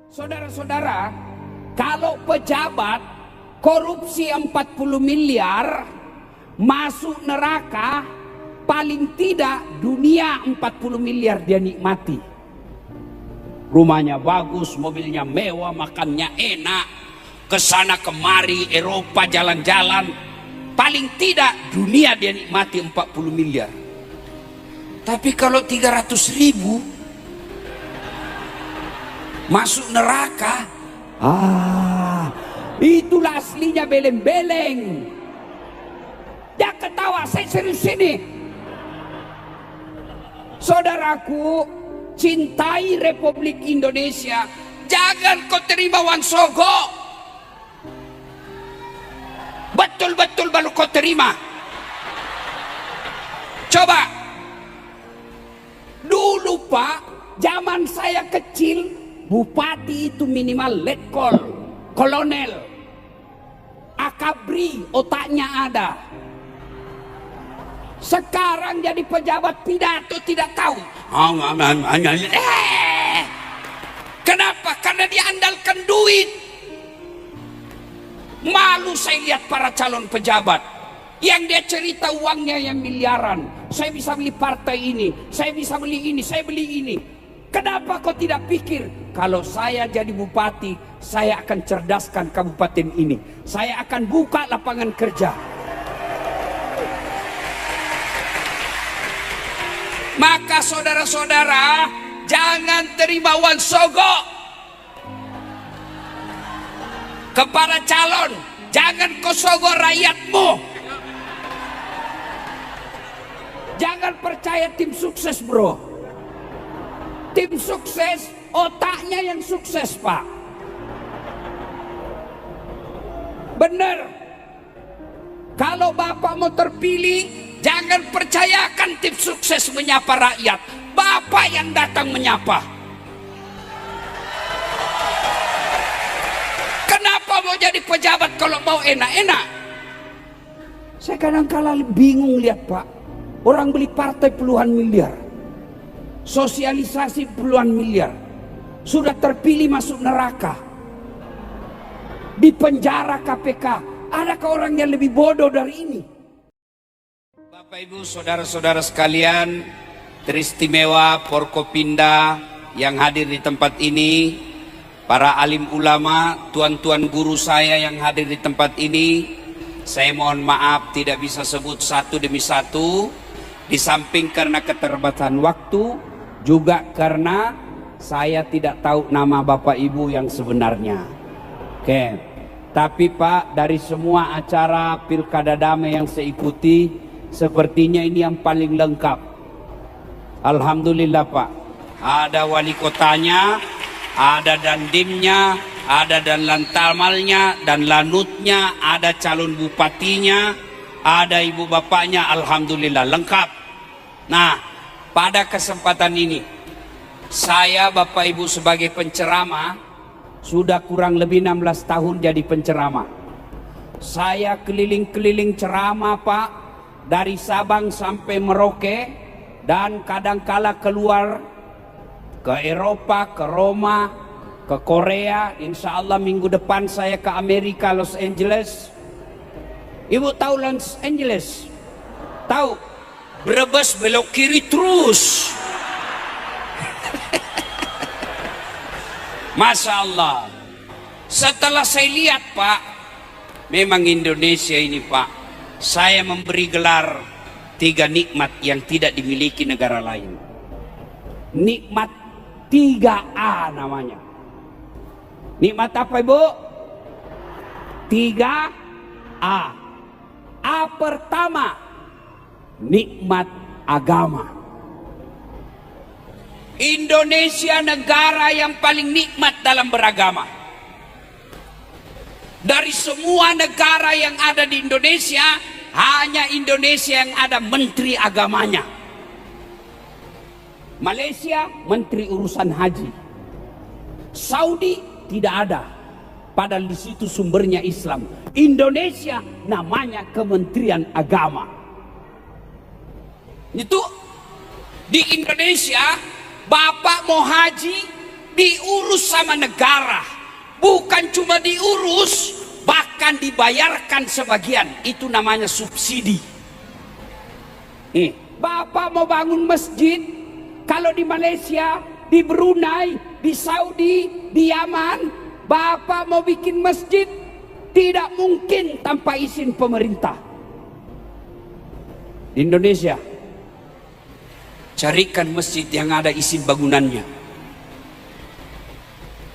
Saudara-saudara, kalau pejabat korupsi 40 miliar masuk neraka, paling tidak dunia 40 miliar dia nikmati. Rumahnya bagus, mobilnya mewah, makannya enak, kesana kemari, Eropa jalan-jalan, paling tidak dunia dia nikmati 40 miliar. Tapi kalau 300 ribu masuk neraka, itulah aslinya beleng-beleng. Dia ketawa, saya serius ini. Saudaraku, cintai Republik Indonesia, jangan kau terima Wan Sogo. Betul-betul baru kau terima. Coba dulu Pak, zaman saya kecil, bupati itu minimal letkol, kolonel, akabri, otaknya ada. Sekarang jadi pejabat pidato tidak tahu. Kenapa? Karena diandalkan duit. Malu saya lihat para calon pejabat yang dia cerita uangnya yang miliaran. Saya bisa beli partai ini, saya bisa beli ini, saya beli ini. Kenapa kau tidak pikir, kalau saya jadi bupati, saya akan cerdaskan kabupaten ini, saya akan buka lapangan kerja. Maka saudara-saudara, jangan terima Wan Sogo. Kepada calon, jangan kau sogo rakyatmu. Jangan percaya tim sukses, bro. Tim sukses, otaknya yang sukses, Pak. Bener. Kalau Bapak mau terpilih, jangan percayakan tim sukses menyapa rakyat. Bapak yang datang menyapa. Kenapa mau jadi pejabat kalau mau enak-enak? Saya kadang-kala bingung lihat, Pak. Orang beli partai puluhan miliar, sosialisasi puluhan miliar, sudah terpilih masuk neraka, di penjara KPK. Adakah orang yang lebih bodoh dari ini? Bapak Ibu saudara-saudara sekalian, teristimewa Forkopimda yang hadir di tempat ini, para alim ulama, tuan-tuan guru saya yang hadir di tempat ini, saya mohon maaf tidak bisa sebut satu demi satu, di samping karena keterbatasan waktu, juga karena saya tidak tahu nama Bapak Ibu yang sebenarnya. Oke, tapi Pak, dari semua acara Pilkada Damai yang saya ikuti, sepertinya ini yang paling lengkap. Alhamdulillah Pak. Ada wali kotanya, ada dandimnya, ada dan lantamalnya, dan lanutnya, ada calon bupatinya, ada ibu bapaknya. Alhamdulillah lengkap. Nah, pada kesempatan ini, saya Bapak Ibu sebagai penceramah, sudah kurang lebih 16 tahun jadi penceramah. Saya keliling-keliling ceramah Pak, dari Sabang sampai Merauke, dan kadangkala keluar ke Eropa, ke Roma, ke Korea. Insya Allah minggu depan saya ke Amerika, Los Angeles. Ibu tahu Los Angeles? Tahu? Brebes belok kiri terus. Masya Allah. Setelah saya lihat Pak, memang Indonesia ini Pak, saya memberi gelar 3 nikmat yang tidak dimiliki negara lain. Nikmat 3A namanya. Nikmat apa Ibu? 3A. A pertama, nikmat agama. Indonesia negara yang paling nikmat dalam beragama. Dari semua negara yang ada di Indonesia, hanya Indonesia yang ada menteri agamanya. Malaysia menteri urusan haji. Saudi tidak ada, padahal di situ sumbernya Islam. Indonesia namanya Kementerian Agama. Itu di Indonesia, Bapak mau haji diurus sama negara. Bukan cuma diurus, bahkan dibayarkan sebagian. Itu namanya subsidi. Bapak mau bangun masjid, kalau di Malaysia, di Brunei, di Saudi, di Yaman, Bapak mau bikin masjid, tidak mungkin tanpa izin pemerintah. Di Indonesia, carikan masjid yang ada izin bangunannya.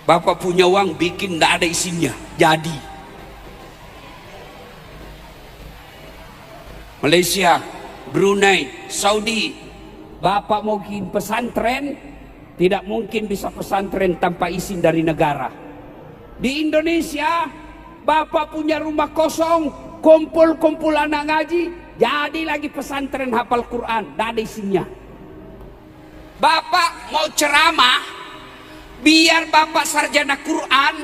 Bapak punya uang bikin, tidak ada izinnya, jadi. Malaysia, Brunei, Saudi, Bapak mau bikin pesantren, tidak mungkin bisa pesantren tanpa izin dari negara. Di Indonesia, Bapak punya rumah kosong, kumpul-kumpul anak ngaji, jadi lagi pesantren hafal Quran, tidak ada izinnya. Bapak mau ceramah, biar Bapak sarjana Quran,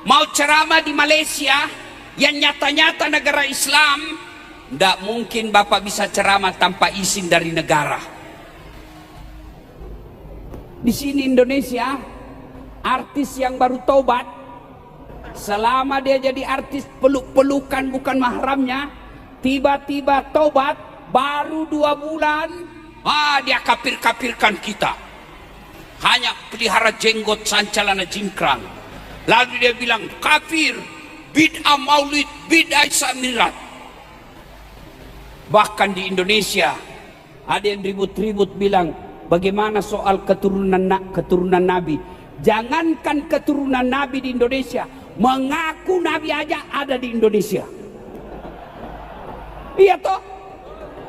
mau ceramah di Malaysia, yang nyata-nyata negara Islam, tidak mungkin Bapak bisa ceramah tanpa izin dari negara. Di sini Indonesia, artis yang baru taubat, selama dia jadi artis peluk-pelukan bukan mahramnya, tiba-tiba taubat, baru 2 bulan, dia kafir-kafirkan kita. Hanya pelihara jenggot sancalana jingkrang. Lalu dia bilang kafir, bid'ah maulid, bid'ah samirat. Bahkan di Indonesia ada yang ribut-ribut bilang, bagaimana soal keturunan Nabi? Jangankan keturunan Nabi di Indonesia, mengaku Nabi aja ada di Indonesia. Iya toh?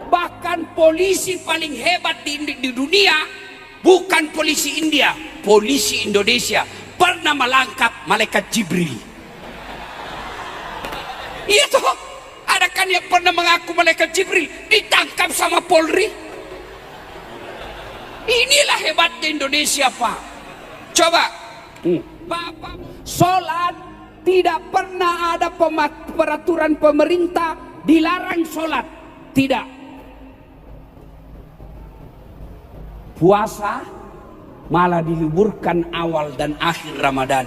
Bahkan polisi paling hebat di dunia bukan polisi India, polisi Indonesia pernah melangkap malaikat Jibril. Iya toh? Ada kan yang pernah mengaku malaikat Jibril ditangkap sama Polri? Inilah hebatnya Indonesia, Pak. Coba, Bapak, sholat tidak pernah ada peraturan pemerintah dilarang sholat, tidak. Puasa malah diliburkan awal dan akhir Ramadan.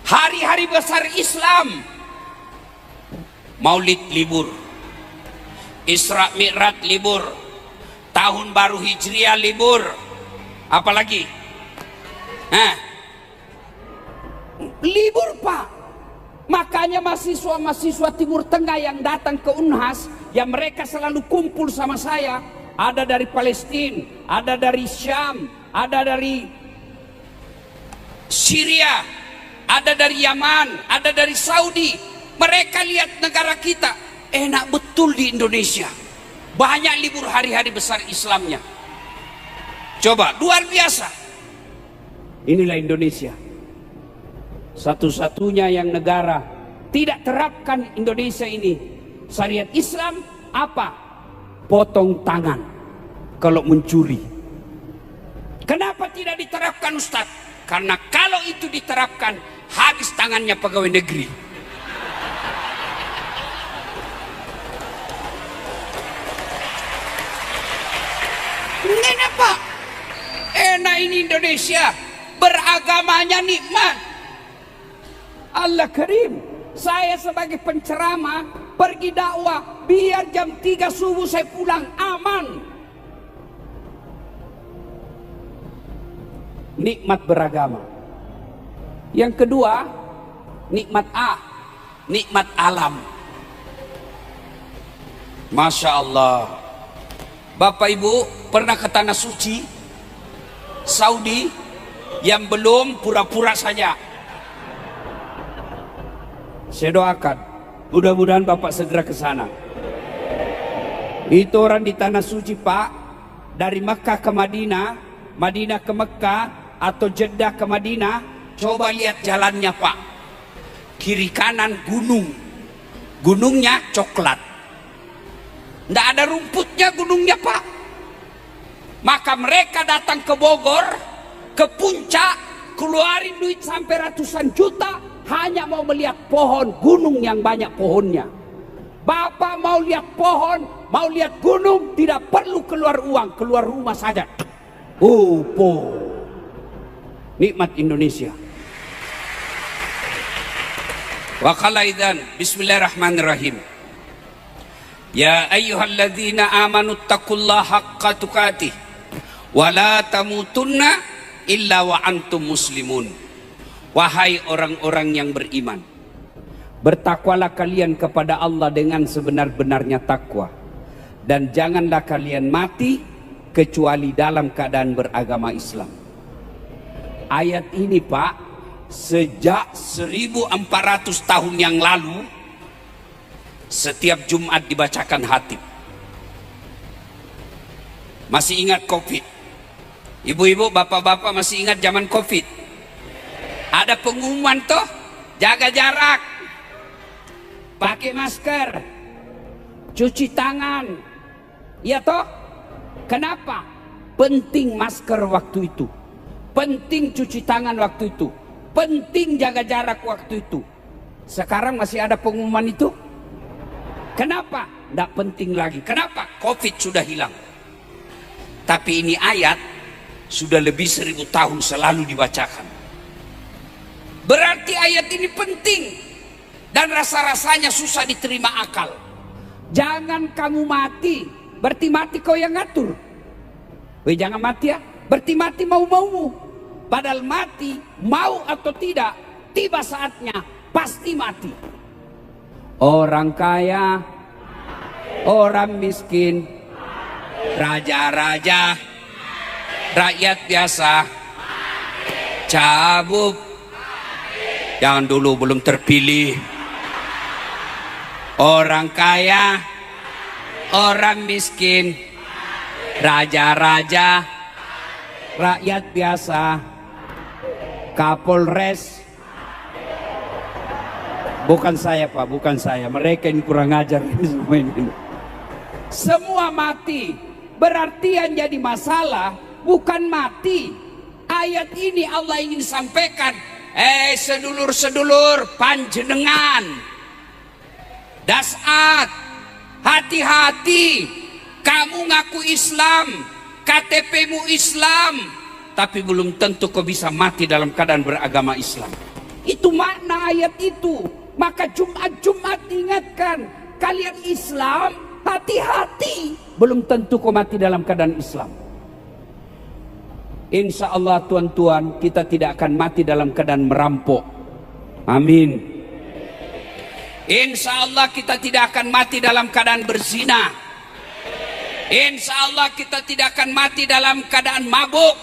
Hari-hari besar Islam, Maulid libur, Isra Mi'raj libur, Tahun Baru Hijriah libur, apalagi? Libur, Pak. Makanya mahasiswa-mahasiswa Timur Tengah yang datang ke Unhas, yang mereka selalu kumpul sama saya, ada dari Palestina, ada dari Syam, ada dari Syria, ada dari Yaman, ada dari Saudi. Mereka lihat negara kita enak betul di Indonesia, banyak libur hari-hari besar Islamnya. Coba, luar biasa. Inilah Indonesia, satu-satunya yang negara tidak terapkan Indonesia ini syariat Islam. Apa? Potong tangan kalau mencuri. Kenapa tidak diterapkan, Ustaz? Karena kalau itu diterapkan, habis tangannya pegawai negeri. Kenapa? Enak ini Indonesia, beragamanya nikmat. Allah Karim. Saya sebagai penceramah pergi dakwah, biar jam 3 subuh saya pulang aman. Nikmat beragama. Yang kedua, nikmat nikmat alam. Masya Allah. Bapak Ibu pernah ke tanah suci Saudi? Yang belum, pura-pura saja. Saya doakan, mudah-mudahan Bapak segera ke sana. Itu orang di tanah suci, Pak, dari Mekah ke Madinah, Madinah ke Mekah, atau Jeddah ke Madinah. Coba lihat jalannya, Pak. Kiri kanan gunung, gunungnya coklat. Tidak ada rumputnya gunungnya, Pak. Maka mereka datang ke Bogor, ke puncak, keluarin duit sampai ratusan juta, hanya mau melihat pohon gunung yang banyak pohonnya. Bapak mau lihat pohon, mau lihat gunung, tidak perlu keluar uang, keluar rumah saja. nikmat Indonesia. Wa qala idzan bismillahirrahmanirrahim. Ya ayyuhalladzina amanu taqullaha haqqa tuqatih wa la tamutunna illa wa antum muslimun. Wahai orang-orang yang beriman, bertakwalah kalian kepada Allah dengan sebenar-benarnya takwa, dan janganlah kalian mati kecuali dalam keadaan beragama Islam. Ayat ini Pak, sejak 1400 tahun yang lalu setiap Jumat dibacakan khatib. Masih ingat Covid? Ibu-ibu, bapak-bapak masih ingat zaman Covid? Ada pengumuman toh, jaga jarak, pakai masker, cuci tangan. Ya toh? Kenapa? Penting masker waktu itu, penting cuci tangan waktu itu, penting jaga jarak waktu itu. Sekarang masih ada pengumuman itu? Kenapa? Tidak penting lagi. Kenapa? Covid sudah hilang. Tapi ini ayat sudah lebih 1000 tahun selalu dibacakan. Berarti ayat ini penting dan rasa-rasanya susah diterima akal. Jangan kamu mati, berarti mati kau yang ngatur. Weh, jangan mati ya, berarti mati mau-maumu. Padahal mati, mau atau tidak, tiba saatnya pasti mati. Orang kaya, orang miskin, raja-raja, rakyat biasa, cabut. Jangan dulu, belum terpilih. Orang kaya, orang miskin, raja-raja, rakyat biasa, Kapolres. Bukan saya Pak, bukan saya. Mereka ini kurang ajar ini semua ini. Semua mati. Berarti yang jadi masalah bukan mati. Ayat ini Allah ingin sampaikan, sedulur-sedulur panjenengan, dasat, hati-hati. Kamu ngaku Islam, KTP-mu Islam, tapi belum tentu kau bisa mati dalam keadaan beragama Islam. Itu makna ayat itu. Maka Jumat-Jumat ingatkan, kalian Islam, hati-hati. Belum tentu kau mati dalam keadaan Islam. Insya Allah tuan-tuan, kita tidak akan mati dalam keadaan merampok. Amin. Insya Allah kita tidak akan mati dalam keadaan berzina. Insya Allah kita tidak akan mati dalam keadaan mabuk.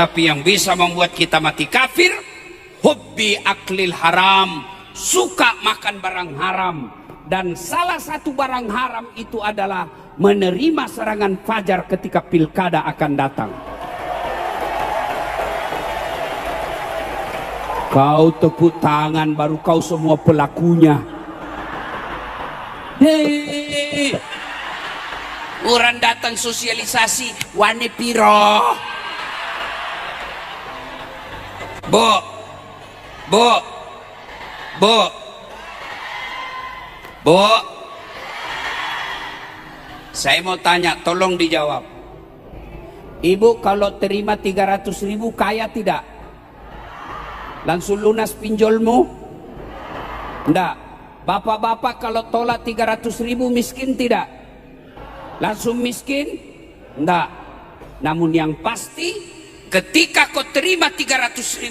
Tapi yang bisa membuat kita mati kafir, hubbi aklil haram, suka makan barang haram. Dan salah satu barang haram itu adalah menerima serangan fajar ketika pilkada akan datang. Kau tepuk tangan baru kau semua pelakunya. Hei, orang datang sosialisasi wane piro. Bu, saya mau tanya, tolong dijawab. Ibu kalau terima 300.000 kaya tidak? Langsung lunas pinjolmu? Enggak. Bapak-bapak kalau tolak 300.000 miskin tidak? Langsung miskin? Enggak. Namun yang pasti ketika kau terima 300.000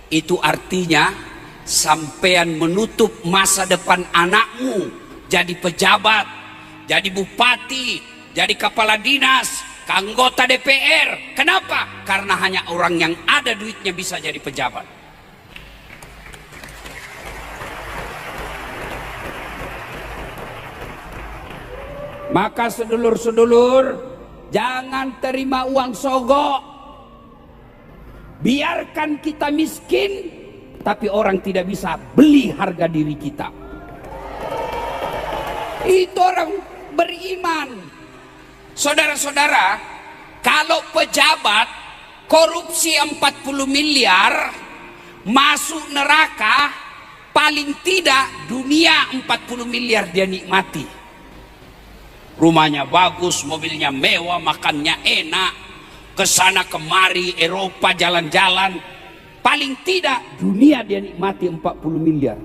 itu artinya sampean menutup masa depan anakmu jadi pejabat, jadi bupati, jadi kepala dinas, anggota DPR. Kenapa? Karena hanya orang yang ada duitnya bisa jadi pejabat. Maka sedulur-sedulur, jangan terima uang sogok. Biarkan kita miskin, tapi orang tidak bisa beli harga diri kita. Itu orang beriman. Saudara-saudara, kalau pejabat korupsi 40 miliar masuk neraka, paling tidak dunia 40 miliar dia nikmati. Rumahnya bagus, mobilnya mewah, makannya enak, ke sana kemari, Eropa jalan-jalan. Paling tidak dunia dia nikmati 40 miliar.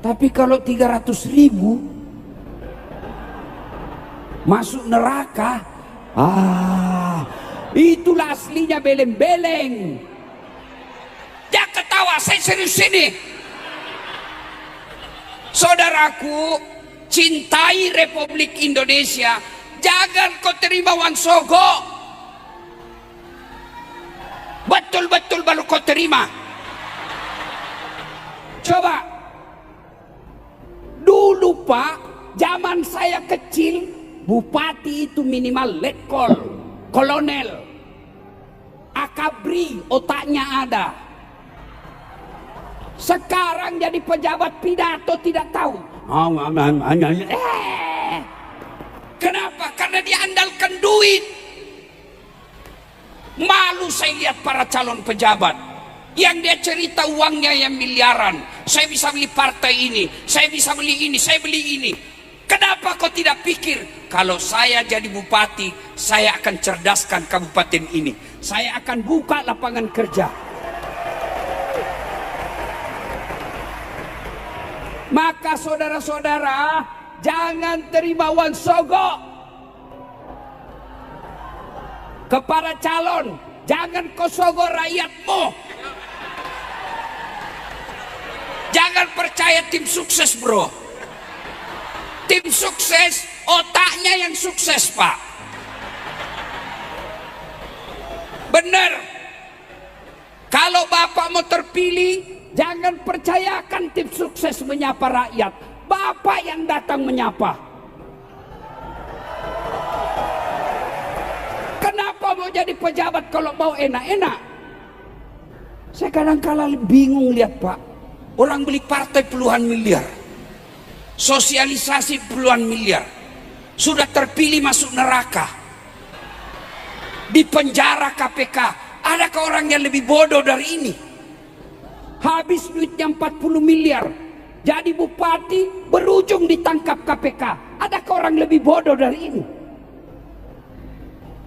Tapi kalau 300.000 masuk neraka, itulah aslinya beleng-beleng. Jangan ketawa, saya serius ini. Saudaraku, cintai Republik Indonesia. Jangan kau terima uang sogok. Betul-betul baru kau terima. Coba. Dulu Pak, zaman saya kecil, bupati itu minimal letkol, kolonel, akabri, otaknya ada. Sekarang jadi pejabat pidato tidak tahu. Kenapa? Karena dia andalkan duit. Malu saya lihat para calon pejabat yang dia cerita uangnya yang miliaran. Saya bisa beli partai ini, saya bisa beli ini, saya beli ini. Kenapa kau tidak pikir, kalau saya jadi bupati, saya akan cerdaskan kabupaten ini, saya akan buka lapangan kerja. Maka saudara-saudara, jangan terima uang sogok. Kepada calon, jangan kau sogok rakyatmu. Jangan percaya tim sukses, bro. Tim sukses, otaknya yang sukses, Pak. Benar. Kalau Bapak mau terpilih, jangan percayakan tim sukses menyapa rakyat. Bapak yang datang menyapa. Kenapa mau jadi pejabat kalau mau enak-enak? Saya kadang-kala bingung lihat Pak. Orang beli partai puluhan miliar, sosialisasi puluhan miliar, sudah terpilih masuk neraka, di penjara KPK. Adakah orang yang lebih bodoh dari ini? Habis duitnya 40 miliar, jadi bupati, berujung ditangkap KPK. Adakah orang lebih bodoh dari ini?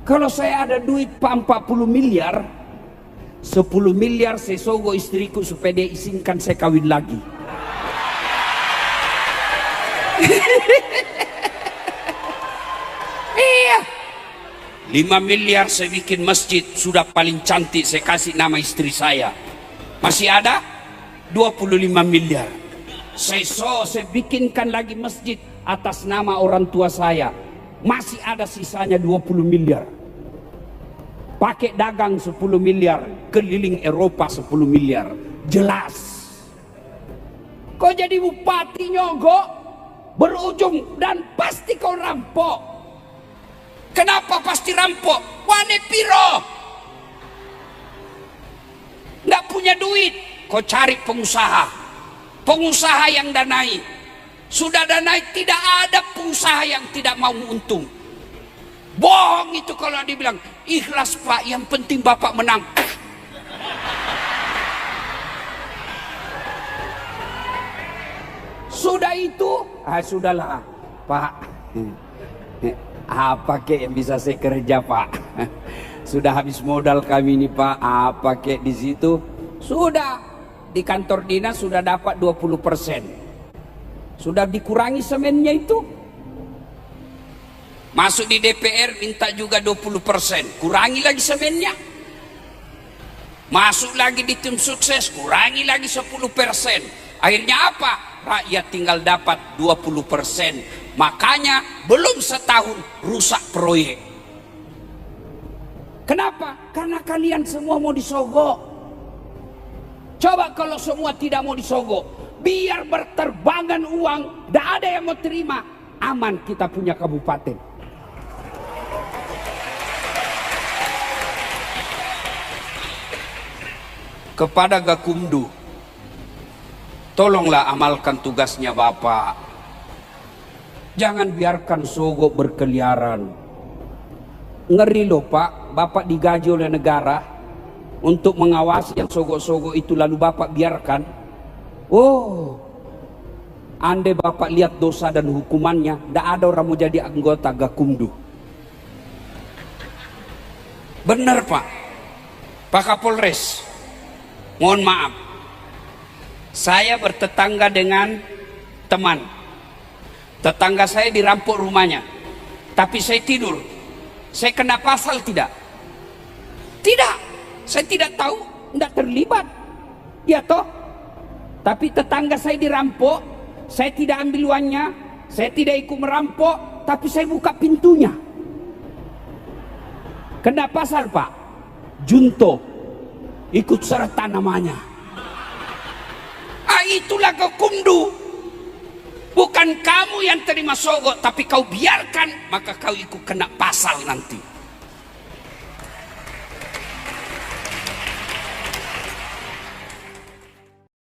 Kalau saya ada duit 40 miliar, 10 miliar saya sogok istriku supaya dia izinkan saya kawin lagi. Iya. 5 miliar saya bikin masjid, sudah paling cantik, saya kasih nama istri saya. Masih ada 25 miliar. Saya bikinkan lagi masjid atas nama orang tua saya. Masih ada sisanya 20 miliar. Pakai dagang 10 miliar, keliling Eropa 10 miliar. Jelas. Kau jadi bupati nyogok, berujung dan pasti kau rampok. Kenapa pasti rampok? Wane piro? Nggak punya duit, kau cari pengusaha. Pengusaha yang danai. Sudah danai, tidak ada pengusaha yang tidak mau untung. Bohong itu kalau dibilang, ikhlas Pak, yang penting Bapak menang. Sudah itu, sudahlah Pak. Apa kek yang bisa saya kerja Pak? Sudah habis modal kami ini Pak. Apa kek di situ? Sudah di kantor dinas sudah dapat 20%. Sudah dikurangi semennya itu. Masuk di DPR minta juga 20%. Kurangi lagi semennya. Masuk lagi di tim sukses, kurangi lagi 10%. Akhirnya apa? Rakyat tinggal dapat 20%. Makanya belum setahun rusak proyek. Kenapa? Karena kalian semua mau disogok. Coba kalau semua tidak mau disogok, biar berterbangan uang, tidak ada yang mau terima, aman kita punya kabupaten. Kepada Gakumdu, tolonglah amalkan tugasnya Bapak. Jangan biarkan sogok berkeliaran. Ngeri loh Pak, Bapak digaji oleh negara untuk mengawasi yang sogok-sogok itu, lalu Bapak biarkan. Oh, andai Bapak lihat dosa dan hukumannya, tidak ada orang mau jadi anggota Gakumdu. Benar Pak. Pak Kapolres, mohon maaf, saya bertetangga dengan teman. Tetangga saya dirampok rumahnya, tapi saya tidur. Saya kena pasal tidak? Tidak, saya tidak tahu, tidak terlibat. Ya toh? Tapi tetangga saya dirampok, saya tidak ambil uangnya, saya tidak ikut merampok, tapi saya buka pintunya. Kena pasal Pak, junto, ikut serta namanya. Itulah kekumdu. Bukan kamu yang terima sogok, tapi kau biarkan, maka kau ikut kena pasal nanti.